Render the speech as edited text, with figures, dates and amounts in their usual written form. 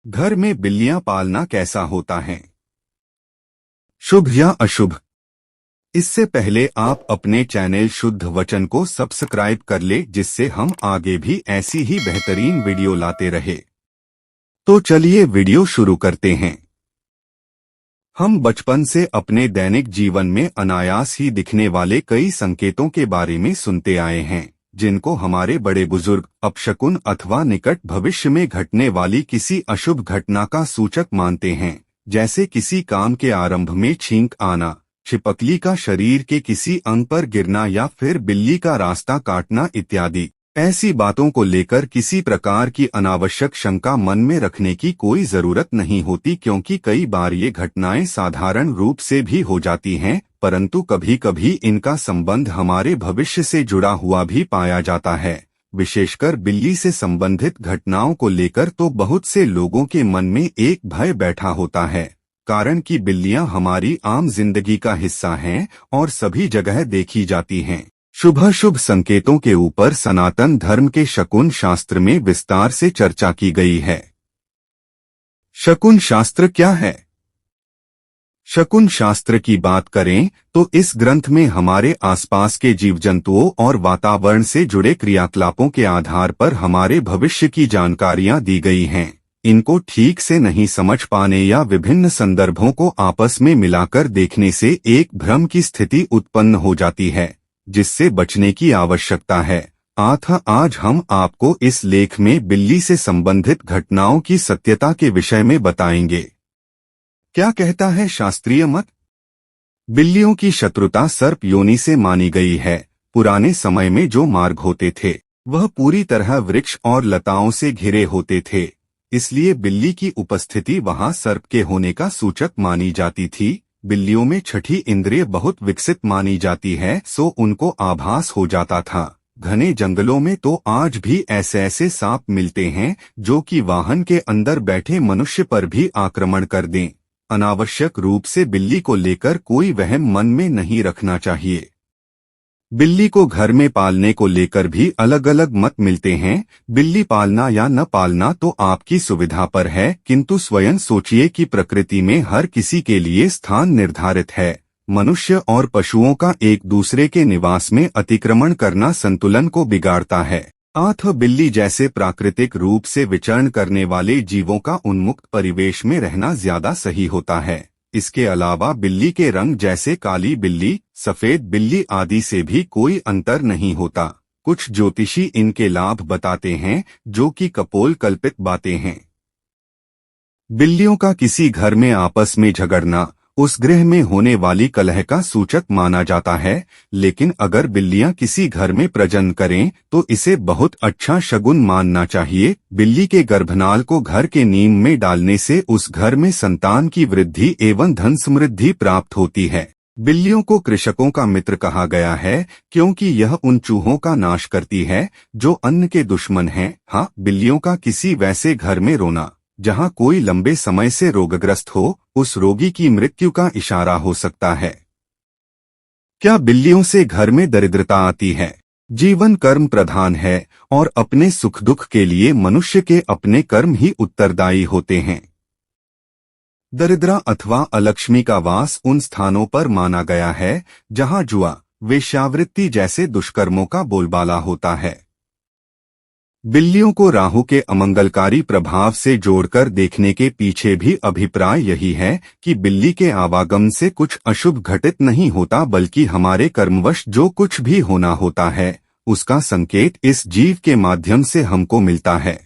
घर में बिल्लियां पालना कैसा होता है? शुभ या अशुभ? इससे पहले आप अपने चैनल शुद्ध वचन को सब्सक्राइब कर ले, जिससे हम आगे भी ऐसी ही बेहतरीन वीडियो लाते रहे। तो चलिए वीडियो शुरू करते हैं। हम बचपन से अपने दैनिक जीवन में अनायास ही दिखने वाले कई संकेतों के बारे में सुनते आए हैं, जिनको हमारे बड़े बुजुर्ग अपशकुन अथवा निकट भविष्य में घटने वाली किसी अशुभ घटना का सूचक मानते हैं, जैसे किसी काम के आरंभ में छींक आना, छिपकली का शरीर के किसी अंग पर गिरना या फिर बिल्ली का रास्ता काटना इत्यादि। ऐसी बातों को लेकर किसी प्रकार की अनावश्यक शंका मन में रखने की कोई जरूरत नहीं होती, क्योंकि कई बार ये घटनाएं साधारण रूप से भी हो जाती हैं, परंतु कभी कभी इनका संबंध हमारे भविष्य से जुड़ा हुआ भी पाया जाता है। विशेषकर बिल्ली से संबंधित घटनाओं को लेकर तो बहुत से लोगों के मन में एक भय बैठा होता है, कारण कि बिल्लियां हमारी आम जिंदगी का हिस्सा हैं और सभी जगह देखी जाती हैं। शुभ संकेतों के ऊपर सनातन धर्म के शकुन शास्त्र में विस्तार से चर्चा की गई है। शकुन शास्त्र क्या है? शकुन शास्त्र की बात करें तो इस ग्रंथ में हमारे आसपास के जीव जंतुओं और वातावरण से जुड़े क्रियाकलापों के आधार पर हमारे भविष्य की जानकारियां दी गई हैं। इनको ठीक से नहीं समझ पाने या विभिन्न संदर्भों को आपस में मिलाकर देखने से एक भ्रम की स्थिति उत्पन्न हो जाती है, जिससे बचने की आवश्यकता है। आज हम आपको इस लेख में बिल्ली से संबंधित घटनाओं की सत्यता के विषय में बताएंगे। क्या कहता है शास्त्रीय मत? बिल्लियों की शत्रुता सर्प योनि से मानी गई है। पुराने समय में जो मार्ग होते थे वह पूरी तरह वृक्ष और लताओं से घिरे होते थे, इसलिए बिल्ली की उपस्थिति वहां सर्प के होने का सूचक मानी जाती थी। बिल्लियों में छठी इंद्रिय बहुत विकसित मानी जाती है, सो उनको आभास हो जाता था। घने जंगलों में तो आज भी ऐसे सांप मिलते हैं जो कि वाहन के अंदर बैठे मनुष्य पर भी आक्रमण कर दें। अनावश्यक रूप से बिल्ली को लेकर कोई वहम मन में नहीं रखना चाहिए। बिल्ली को घर में पालने को लेकर भी अलग अलग मत मिलते हैं। बिल्ली पालना या न पालना तो आपकी सुविधा पर है, किंतु स्वयं सोचिए कि प्रकृति में हर किसी के लिए स्थान निर्धारित है। मनुष्य और पशुओं का एक दूसरे के निवास में अतिक्रमण करना संतुलन को बिगाड़ता है। बिल्ली जैसे प्राकृतिक रूप से विचरण करने वाले जीवों का उन्मुक्त परिवेश में रहना ज्यादा सही होता है। इसके अलावा बिल्ली के रंग जैसे काली बिल्ली, सफेद बिल्ली आदि से भी कोई अंतर नहीं होता। कुछ ज्योतिषी इनके लाभ बताते हैं, जो कि कपोल कल्पित बातें हैं। बिल्लियों का किसी घर में आपस में झगड़ना उस गृह में होने वाली कलह का सूचक माना जाता है, लेकिन अगर बिल्लियां किसी घर में प्रजनन करें तो इसे बहुत अच्छा शगुन मानना चाहिए। बिल्ली के गर्भनाल को घर के नीम में डालने से उस घर में संतान की वृद्धि एवं धन समृद्धि प्राप्त होती है। बिल्लियों को कृषकों का मित्र कहा गया है, क्योंकि यह उन चूहों का नाश करती है जो अन्न के दुश्मन हैं। बिल्लियों का किसी वैसे घर में रोना जहां कोई लंबे समय से रोगग्रस्त हो, उस रोगी की मृत्यु का इशारा हो सकता है। क्या बिल्लियों से घर में दरिद्रता आती है? जीवन कर्म प्रधान है और अपने सुख दुख के लिए मनुष्य के अपने कर्म ही उत्तरदायी होते हैं। दरिद्रा अथवा अलक्ष्मी का वास उन स्थानों पर माना गया है जहां जुआ, वेश्यावृत्ति जैसे दुष्कर्मों का बोलबाला होता है। बिल्लियों को राहु के अमंगलकारी प्रभाव से जोड़कर देखने के पीछे भी अभिप्राय यही है कि बिल्ली के आवागमन से कुछ अशुभ घटित नहीं होता, बल्कि हमारे कर्मवश जो कुछ भी होना होता है उसका संकेत इस जीव के माध्यम से हमको मिलता है।